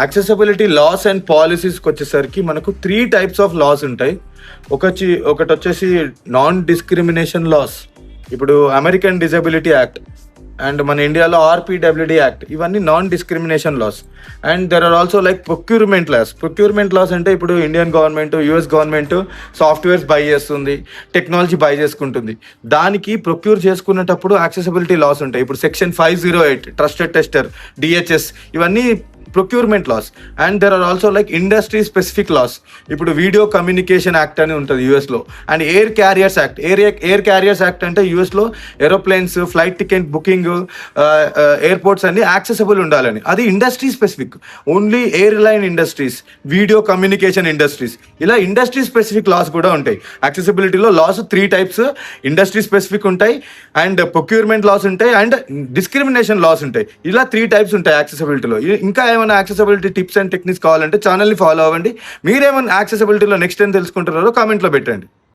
Accessibility loss and పాలసీస్కి వచ్చేసరికి మనకు 3 types of loss ఉంటాయి. ఒకటి వచ్చేసి నాన్ డిస్క్రిమినేషన్ లాస్. ఇప్పుడు అమెరికన్ డిజబిలిటీ యాక్ట్ అండ్ మన ఇండియాలో ఆర్పిడబ్ల్యూడి యాక్ట్, ఇవన్నీ non discrimination laws. And there are also like procurement laws అంటే ఇప్పుడు Indian government, US government softwares buy చేస్తుంది, టెక్నాలజీ బై చేసుకుంటుంది. దానికి ప్రొక్యూర్ చేసుకునేటప్పుడు యాక్సెసిబిలిటీ లాస్ ఉంటాయి. ఇప్పుడు సెక్షన్ 508 ట్రస్టెడ్ టెస్టర్, డిహెచ్ఎస్, ఇవన్నీ procurement laws. And there are also like industry specific laws. ఇప్పుడు వీడియో కమ్యూనికేషన్ యాక్ట్ అని ఉంటుంది యూఎస్లో. And air carriers act. Air carriers act అంటే యూఎస్లో aeroplanes, flight ticket booking, airports అన్ని యాక్సెసిబుల్ ఉండాలని. అది industry specific. Only airline industries, video communication industries, ఇలా ఇండస్ట్రీ స్పెసిఫిక్ లాస్ కూడా ఉంటాయి. యాక్సెసిబిలిటీలో లాస్ 3 టైప్స్. ఇండస్ట్రీ స్పెసిఫిక్ ఉంటాయి, అండ్ ప్రొక్యూర్మెంట్ లాస్ ఉంటాయి, అండ్ డిస్క్రిమినేషన్ లాస్ ఉంటాయి. ఇలా 3 టైప్స్ ఉంటాయి యాక్సెసిబిలిటీలో. ఇంకా ఏమైనా యాక్సెసిబిలిటీ టిప్స్ అండ్ టెక్నిక్స్ కావాలంటే ఛానల్ని ఫాలో అవ్వండి. మీరేమైనా యాక్సెసిబిలిటీలో నెక్స్ట్ ఏం తెలుసుకుంటున్నారో కామెంట్లో పెట్టండి.